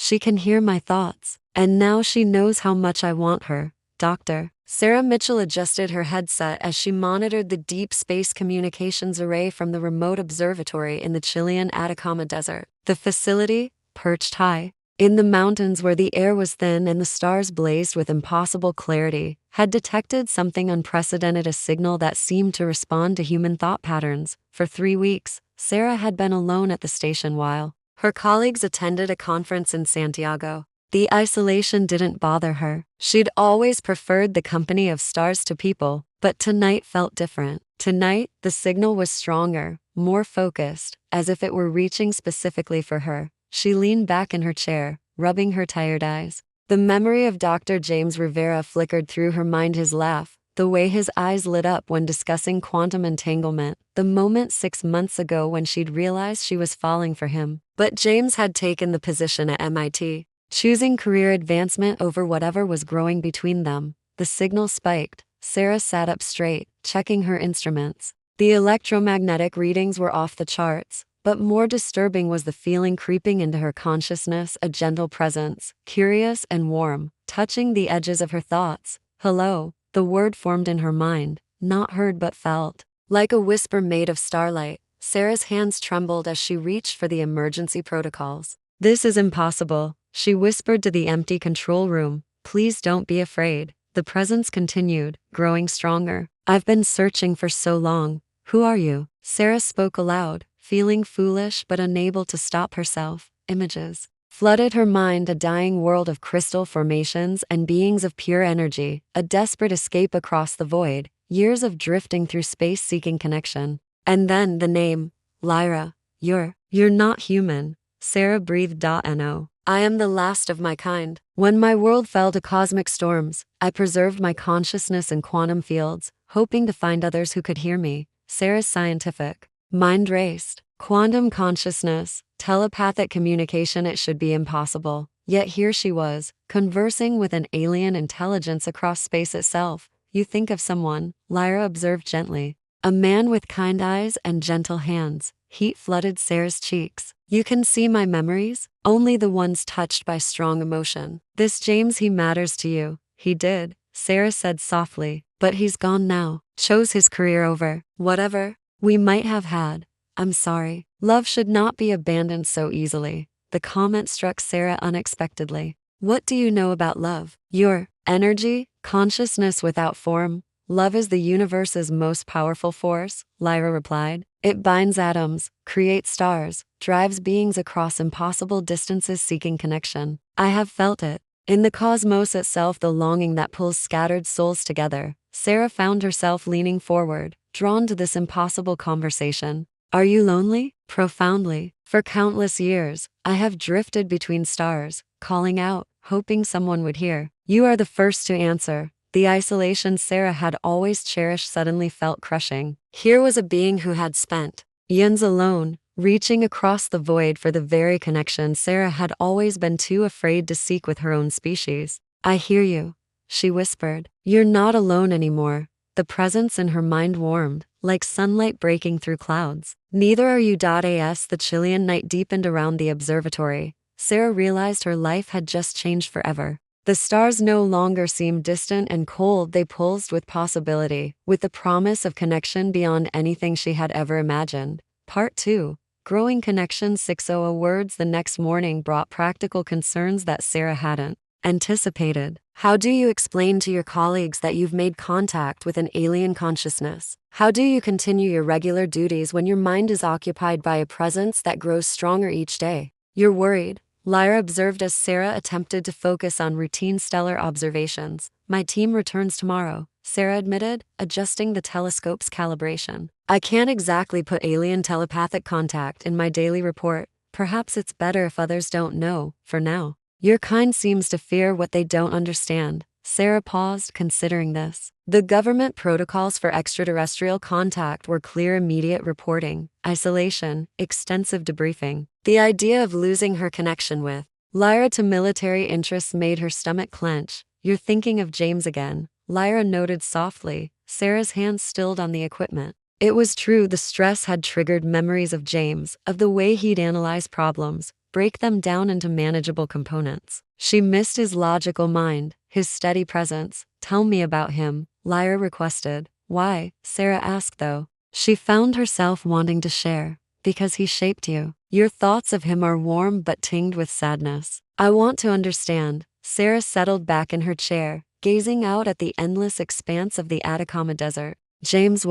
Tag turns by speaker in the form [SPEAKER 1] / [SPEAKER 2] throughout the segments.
[SPEAKER 1] She can hear my thoughts. And now she knows how much I want her, Doctor. Sarah Mitchell adjusted her headset as she monitored the deep space communications array from the remote observatory in the Chilean Atacama Desert. The facility, perched high in the mountains where the air was thin and the stars blazed with impossible clarity, had detected something unprecedented, a signal that seemed to respond to human thought patterns. For 3 weeks, Sarah had been alone at the station while her colleagues attended a conference in Santiago. The isolation didn't bother her. She'd always preferred the company of stars to people, but tonight felt different. Tonight, the signal was stronger, more focused, as if it were reaching specifically for her. She leaned back in her chair, rubbing her tired eyes. The memory of Dr. James Rivera flickered through her mind, his laugh, the way his eyes lit up when discussing quantum entanglement, the moment 6 months ago when she'd realized she was falling for him. But James had taken the position at MIT, choosing career advancement over whatever was growing between them. The signal spiked. Sarah sat up straight, checking her instruments. The electromagnetic readings were off the charts, but more disturbing was the feeling creeping into her consciousness, a gentle presence, curious and warm, touching the edges of her thoughts. Hello, the word formed in her mind, not heard but felt. Like a whisper made of starlight, Sarah's hands trembled as she reached for the emergency protocols. This is impossible, she whispered to the empty control room. Please don't be afraid. The presence continued, growing stronger. I've been searching for so long. Who are you? Sarah spoke aloud, feeling foolish but unable to stop herself. Images flooded her mind, a dying world of crystal formations and beings of pure energy, a desperate escape across the void, years of drifting through space seeking connection. And then the name, Lyra. You're not human. Sarah breathed. No. I am the last of my kind. When my world fell to cosmic storms, I preserved my consciousness in quantum fields, hoping to find others who could hear me. Sarah's scientific mind raced. Quantum consciousness, telepathic communication, it should be impossible. Yet here she was, conversing with an alien intelligence across space itself. You think of someone, Lyra observed gently. A man with kind eyes and gentle hands. Heat flooded Sarah's cheeks. You can see my memories? Only the ones touched by strong emotion. This James, he matters to you. He did, Sarah said softly. But he's gone now. Chose his career over whatever we might have had. I'm sorry. Love should not be abandoned so easily. The comment struck Sarah unexpectedly. What do you know about love? Your energy, consciousness without form. Love is the universe's most powerful force, Lyra replied. It binds atoms, creates stars, drives beings across impossible distances seeking connection. I have felt it. In the cosmos itself, the longing that pulls scattered souls together. Sarah found herself leaning forward, drawn to this impossible conversation. Are you lonely? Profoundly. For countless years, I have drifted between stars, calling out, hoping someone would hear. You are the first to answer. The isolation Sarah had always cherished suddenly felt crushing. Here was a being who had spent eons alone, reaching across the void for the very connection Sarah had always been too afraid to seek with her own species. I hear you, she whispered. You're not alone anymore. The presence in her mind warmed, like sunlight breaking through clouds. Neither are you. As the Chilean night deepened around the observatory, Sarah realized her life had just changed forever. The stars no longer seemed distant and cold, they pulsed with possibility, with the promise of connection beyond anything she had ever imagined. Part 2. Growing Connection. 600 words. The next morning brought practical concerns that Sarah hadn't anticipated. How do you explain to your colleagues that you've made contact with an alien consciousness? How do you continue your regular duties when your mind is occupied by a presence that grows stronger each day? You're worried, Lyra observed as Sarah attempted to focus on routine stellar observations. My team returns tomorrow, Sarah admitted, adjusting the telescope's calibration. I can't exactly put alien telepathic contact in my daily report. Perhaps it's better if others don't know, for now. Your kind seems to fear what they don't understand. Sarah paused, considering this. The government protocols for extraterrestrial contact were clear: immediate reporting, isolation, extensive debriefing. The idea of losing her connection with Lyra to military interests made her stomach clench. You're thinking of James again, Lyra noted softly. Sarah's hands stilled on the equipment. It was true, the stress had triggered memories of James, of the way he'd analyze problems, break them down into manageable components. She missed his logical mind, his steady presence. Tell me about him, Lyra requested. Why? Sarah asked though. She found herself wanting to share. Because he shaped you. Your thoughts of him are warm but tinged with sadness. I want to understand. Sarah settled back in her chair, gazing out at the endless expanse of the Atacama Desert. James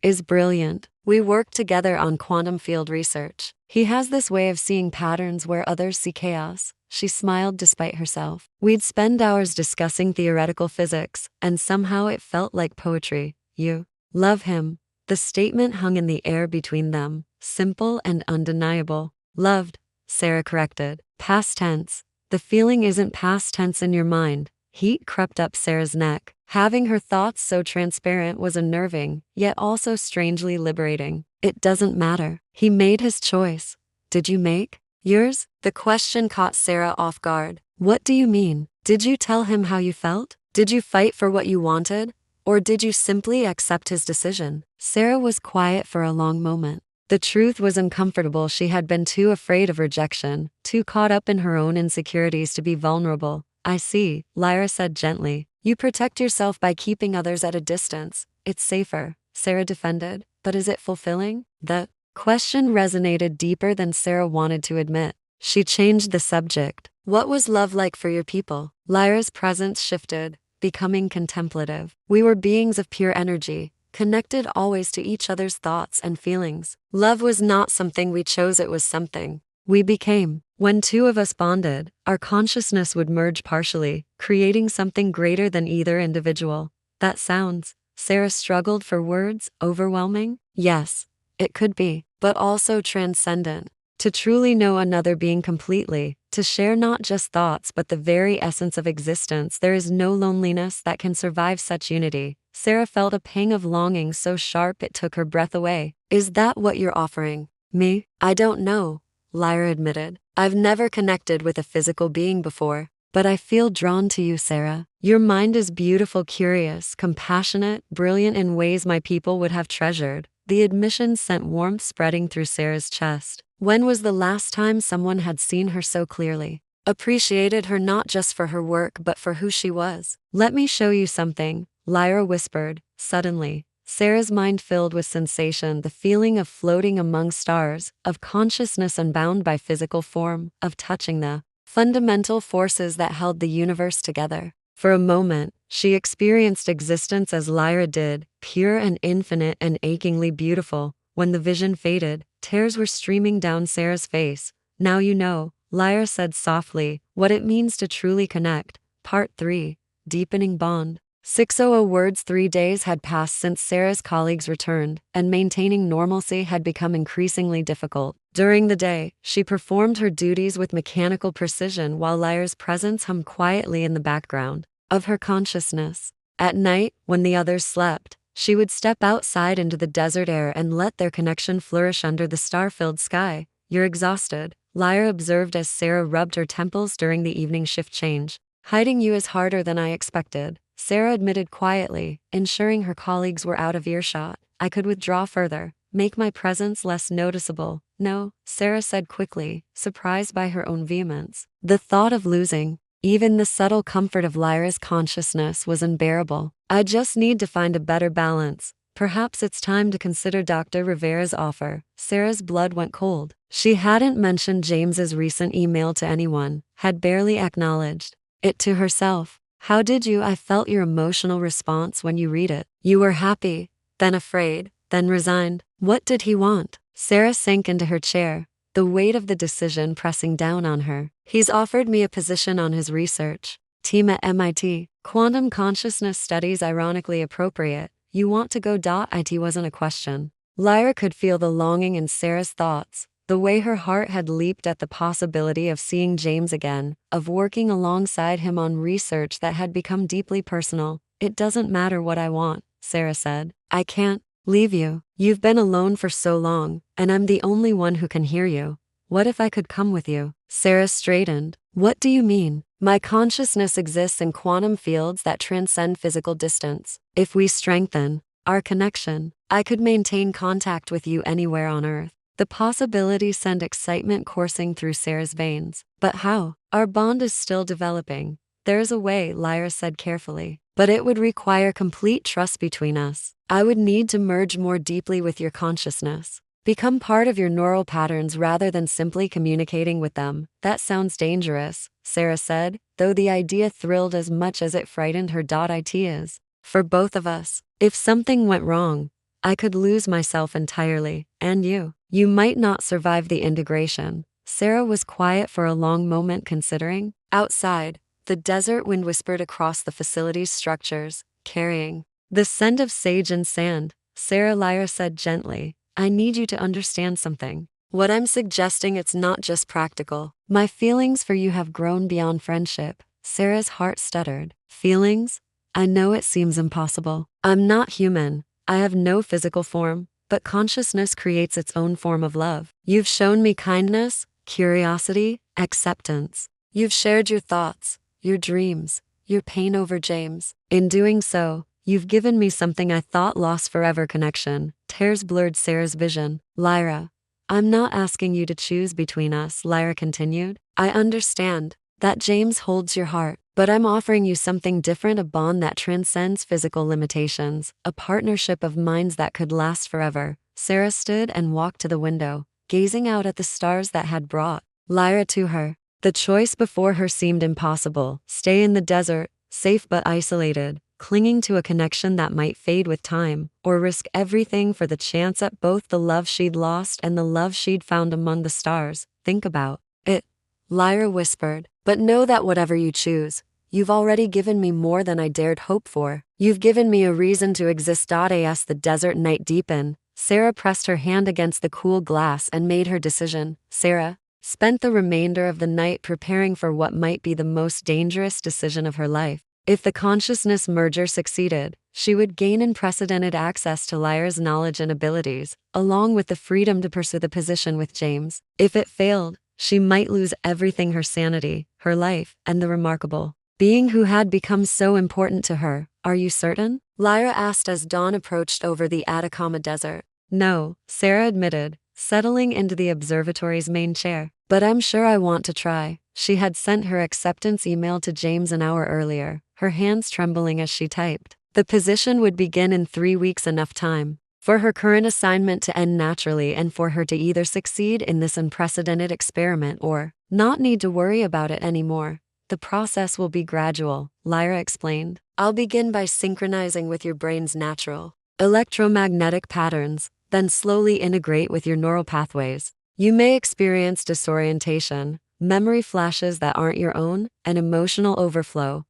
[SPEAKER 1] is brilliant. We worked together on quantum field research. He has this way of seeing patterns where others see chaos. She smiled despite herself. We'd spend hours discussing theoretical physics, and somehow it felt like poetry. You love him. The statement hung in the air between them, simple and undeniable. Loved, Sarah corrected. Past tense. The feeling isn't past tense in your mind. Heat crept up Sarah's neck. Having her thoughts so transparent was unnerving, yet also strangely liberating. It doesn't matter. He made his choice. Did you make yours? The question caught Sarah off guard. What do you mean? Did you tell him how you felt? Did you fight for what you wanted? Or did you simply accept his decision? Sarah was quiet for a long moment. The truth was uncomfortable. She had been too afraid of rejection, too caught up in her own insecurities to be vulnerable. I see, Lyra said gently. You protect yourself by keeping others at a distance. It's safer, Sarah defended. But is it fulfilling? The question resonated deeper than Sarah wanted to admit. She changed the subject. What was love like for your people? Lyra's presence shifted, becoming contemplative. We were beings of pure energy, connected always to each other's thoughts and feelings. Love was not something we chose, it was something we became. When two of us bonded, our consciousness would merge partially, creating something greater than either individual. That sounds, Sarah struggled for words, overwhelming? Yes, it could be, but also transcendent. To truly know another being completely, to share not just thoughts but the very essence of existence, there is no loneliness that can survive such unity. Sarah felt a pang of longing so sharp it took her breath away. Is that what you're offering me? I don't know, Lyra admitted. I've never connected with a physical being before, but I feel drawn to you, Sarah. Your mind is beautiful, curious, compassionate, brilliant in ways my people would have treasured. The admission sent warmth spreading through Sarah's chest. When was the last time someone had seen her so clearly? Appreciated her not just for her work but for who she was? Let me show you something, Lyra whispered. Suddenly, Sarah's mind filled with sensation, the feeling of floating among stars, of consciousness unbound by physical form, of touching the fundamental forces that held the universe together. For a moment, she experienced existence as Lyra did, pure and infinite and achingly beautiful. When the vision faded, tears were streaming down Sarah's face. Now you know, Lyra said softly, what it means to truly connect. Part 3. Deepening Bond. 600 words. 3 days had passed since Sarah's colleagues returned, and maintaining normalcy had become increasingly difficult. During the day, she performed her duties with mechanical precision while Lyra's presence hummed quietly in the background of her consciousness. At night, when the others slept, she would step outside into the desert air and let their connection flourish under the star-filled sky. You're exhausted, Lyra observed as Sarah rubbed her temples during the evening shift change. Hiding you is harder than I expected, Sarah admitted quietly, ensuring her colleagues were out of earshot. I could withdraw further, make my presence less noticeable. No, Sarah said quickly, surprised by her own vehemence. The thought of losing even the subtle comfort of Lyra's consciousness was unbearable. I just need to find a better balance. Perhaps it's time to consider Dr. Rivera's offer. Sarah's blood went cold. She hadn't mentioned James's recent email to anyone, had barely acknowledged it to herself. How did you? I felt your emotional response when you read it. You were happy, then afraid, then resigned. What did he want? Sarah sank into her chair, the weight of the decision pressing down on her. He's offered me a position on his research team at MIT. Quantum consciousness studies, ironically appropriate. You want to go? It wasn't a question. Lyra could feel the longing in Sarah's thoughts, the way her heart had leaped at the possibility of seeing James again, of working alongside him on research that had become deeply personal. It doesn't matter what I want, Sarah said. I can't leave you. You've been alone for so long, and I'm the only one who can hear you. What if I could come with you? Sarah straightened. What do you mean? My consciousness exists in quantum fields that transcend physical distance. If we strengthen our connection, I could maintain contact with you anywhere on Earth. The possibility sent excitement coursing through Sarah's veins. But how? Our bond is still developing. There's a way, Lyra said carefully. But it would require complete trust between us. I would need to merge more deeply with your consciousness. Become part of your neural patterns rather than simply communicating with them. That sounds dangerous, Sarah said, though the idea thrilled as much as it frightened her. It is. For both of us. If something went wrong, I could lose myself entirely, and you. You might not survive the integration. Sarah was quiet for a long moment, considering. Outside, the desert wind whispered across the facility's structures, carrying the scent of sage and sand. Lyra said gently, I need you to understand something. What I'm suggesting, it's not just practical. My feelings for you have grown beyond friendship. Sarah's heart stuttered. Feelings? I know it seems impossible. I'm not human. I have no physical form, but consciousness creates its own form of love. You've shown me kindness, curiosity, acceptance. You've shared your thoughts, your dreams, your pain over James. In doing so, you've given me something I thought lost forever: connection. Tears blurred Sarah's vision. Lyra, I'm not asking you to choose between us, Lyra continued. I understand that James holds your heart, but I'm offering you something different: a bond that transcends physical limitations, a partnership of minds that could last forever. Sarah stood and walked to the window, gazing out at the stars that had brought Lyra to her. The choice before her seemed impossible: stay in the desert, safe but isolated, clinging to a connection that might fade with time, or risk everything for the chance at both the love she'd lost and the love she'd found among the stars. Think about it, Lyra whispered, but know that whatever you choose, you've already given me more than I dared hope for. You've given me a reason to exist. As the desert night deepened, Sarah pressed her hand against the cool glass and made her decision. Sarah spent the remainder of the night preparing for what might be the most dangerous decision of her life. If the consciousness merger succeeded, she would gain unprecedented access to Lyra's knowledge and abilities, along with the freedom to pursue the position with James. If it failed, she might lose everything: her sanity, her life, and the remarkable being who had become so important to her. Are you certain? Lyra asked as dawn approached over the Atacama Desert. No, Sarah admitted, settling into the observatory's main chair. But I'm sure I want to try. She had sent her acceptance email to James an hour earlier, her hands trembling as she typed. The position would begin in 3 weeks, enough time for her current assignment to end naturally and for her to either succeed in this unprecedented experiment or not need to worry about it anymore. The process will be gradual, Lyra explained. I'll begin by synchronizing with your brain's natural electromagnetic patterns, then slowly integrate with your neural pathways. You may experience disorientation, memory flashes that aren't your own, and emotional overflow.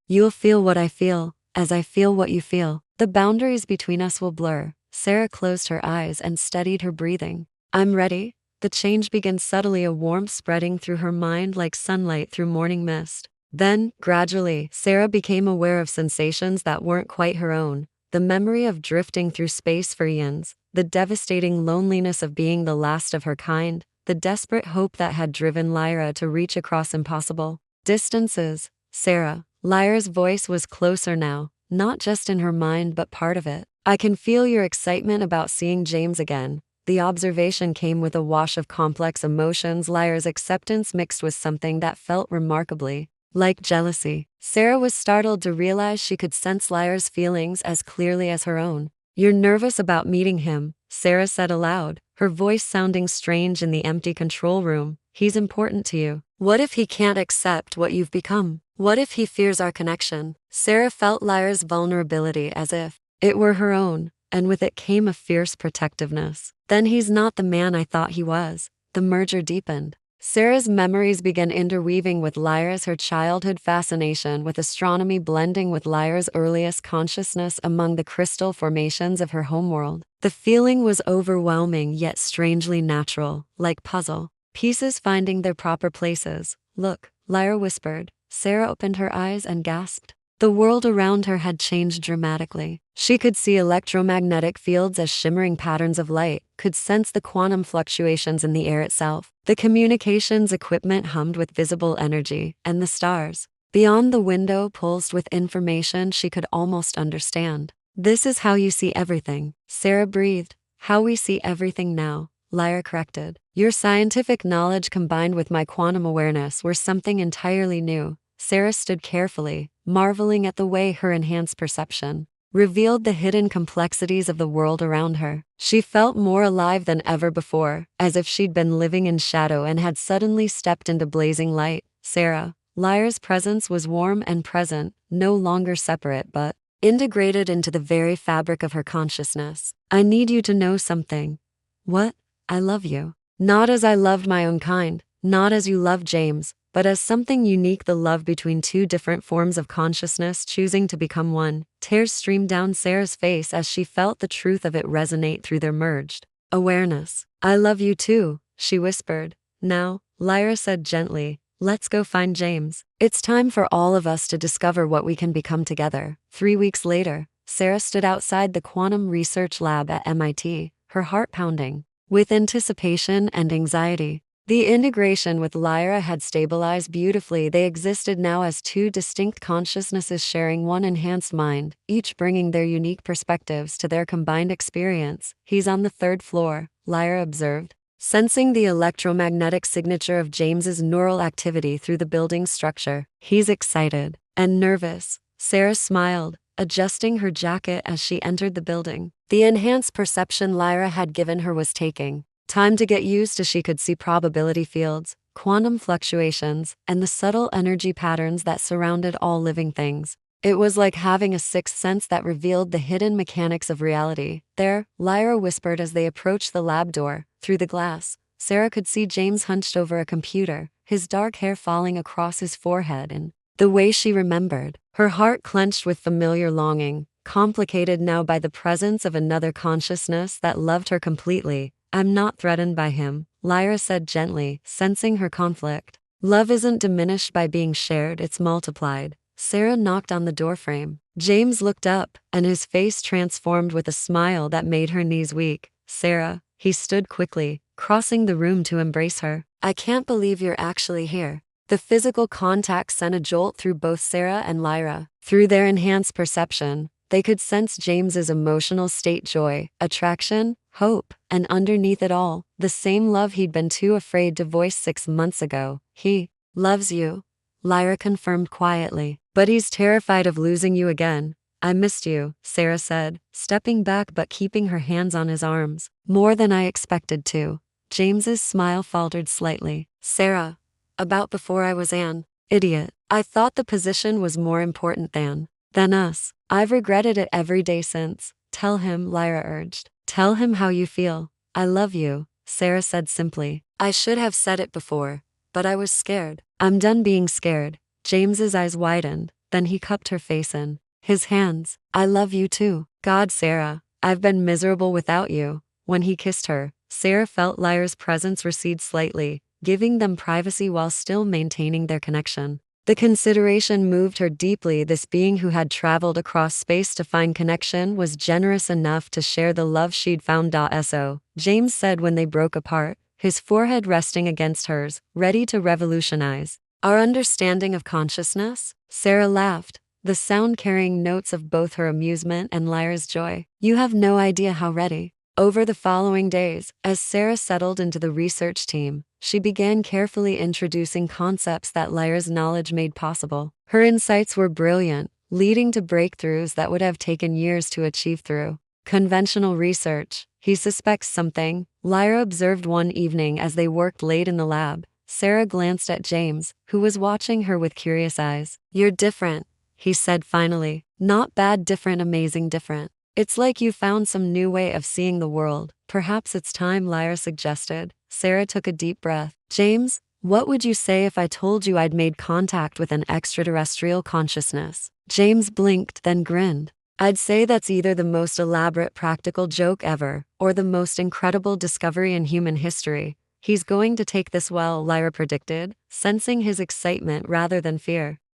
[SPEAKER 1] You'll feel what I feel, as I feel what you feel. The boundaries between us will blur. Sarah closed her eyes and steadied her breathing. I'm ready. The change began subtly, a warmth spreading through her mind like sunlight through morning mist. Then, gradually, Sarah became aware of sensations that weren't quite her own. The memory of drifting through space for eons, the devastating loneliness of being the last of her kind, the desperate hope that had driven Lyra to reach across impossible distances. Sarah, Lyra's voice was closer now, not just in her mind but part of it. I can feel your excitement about seeing James again. The observation came with a wash of complex emotions. Lyra's acceptance mixed with something that felt remarkably like jealousy. Sarah was startled to realize she could sense Lyra's feelings as clearly as her own. You're nervous about meeting him, Sarah said aloud, her voice sounding strange in the empty control room. He's important to you. What if he can't accept what you've become? What if he fears our connection? Sarah felt Lyra's vulnerability as if it were her own, and with it came a fierce protectiveness. Then he's not the man I thought he was. The merger deepened. Sarah's memories began interweaving with Lyra's, her childhood fascination with astronomy blending with Lyra's earliest consciousness among the crystal formations of her homeworld. The feeling was overwhelming yet strangely natural, like puzzle pieces finding their proper places. Look, Lyra whispered. Sarah opened her eyes and gasped. The world around her had changed dramatically. She could see electromagnetic fields as shimmering patterns of light, could sense the quantum fluctuations in the air itself. The communications equipment hummed with visible energy, and the stars beyond the window pulsed with information she could almost understand. This is how you see everything, Sarah breathed. How we see everything now, Lyra corrected. Your scientific knowledge combined with my quantum awareness were something entirely new. Sarah stood carefully, marveling at the way her enhanced perception revealed the hidden complexities of the world around her. She felt more alive than ever before, as if she'd been living in shadow and had suddenly stepped into blazing light. Sarah, Lyra's presence was warm and present, no longer separate but integrated into the very fabric of her consciousness. I need you to know something. What? I love you. Not as I loved my own kind, not as you loved James, but as something unique, the love between two different forms of consciousness choosing to become one. Tears streamed down Sarah's face as she felt the truth of it resonate through their merged awareness. I love you too, she whispered. Now, Lyra said gently, let's go find James. It's time for all of us to discover what we can become together. 3 weeks later, Sarah stood outside the quantum research lab at MIT, her heart pounding with anticipation and anxiety. The integration with Lyra had stabilized beautifully. They existed now as two distinct consciousnesses sharing one enhanced mind, each bringing their unique perspectives to their combined experience. He's on the 3rd floor, Lyra observed, sensing the electromagnetic signature of James's neural activity through the building's structure. He's excited and nervous. Sarah smiled, adjusting her jacket as she entered the building. The enhanced perception Lyra had given her was taking time to get used as she could see probability fields, quantum fluctuations, and the subtle energy patterns that surrounded all living things. It was like having a sixth sense that revealed the hidden mechanics of reality. There, Lyra whispered as they approached the lab door. Through the glass, Sarah could see James hunched over a computer, his dark hair falling across his forehead in the way she remembered. Her heart clenched with familiar longing, complicated now by the presence of another consciousness that loved her completely. I'm not threatened by him, Lyra said gently, sensing her conflict. Love isn't diminished by being shared, it's multiplied. Sarah knocked on the doorframe. James looked up, and his face transformed with a smile that made her knees weak. Sarah, he stood quickly, crossing the room to embrace her. I can't believe you're actually here. The physical contact sent a jolt through both Sarah and Lyra. Through their enhanced perception, they could sense James's emotional state: joy, attraction, hope, and underneath it all, the same love he'd been too afraid to voice 6 months ago. He loves you, Lyra confirmed quietly, but he's terrified of losing you again. I missed you, Sarah said, stepping back but keeping her hands on his arms. More than I expected to. James's smile faltered slightly. Sarah, about before I was an idiot. I thought the position was more important than us. I've regretted it every day since. Tell him, Lyra urged. Tell him how you feel. I love you, Sarah said simply. I should have said it before, but I was scared. I'm done being scared. James's eyes widened, then he cupped her face in his hands. I love you too. God, Sarah, I've been miserable without you. When he kissed her, Sarah felt Lyra's presence recede slightly, giving them privacy while still maintaining their connection. The consideration moved her deeply. This being who had traveled across space to find connection was generous enough to share the love she'd found. So, James said when they broke apart, his forehead resting against hers, ready to revolutionize our understanding of consciousness. Sarah laughed, the sound carrying notes of both her amusement and Lyra's joy. You have no idea how ready. Over the following days, as Sarah settled into the research team, she began carefully introducing concepts that Lyra's knowledge made possible. Her insights were brilliant, leading to breakthroughs that would have taken years to achieve through conventional research. He suspects something, Lyra observed one evening as they worked late in the lab. Sarah glanced at James, who was watching her with curious eyes. You're different, he said finally. Not bad different, amazing different. It's like you found some new way of seeing the world. Perhaps it's time, Lyra suggested. Sarah took a deep breath. James, what would you say if I told you I'd made contact with an extraterrestrial consciousness? James blinked, then grinned. I'd say that's either the most elaborate practical joke ever, or the most incredible discovery in human history. He's going to take this well, Lyra predicted, sensing his excitement rather than fear.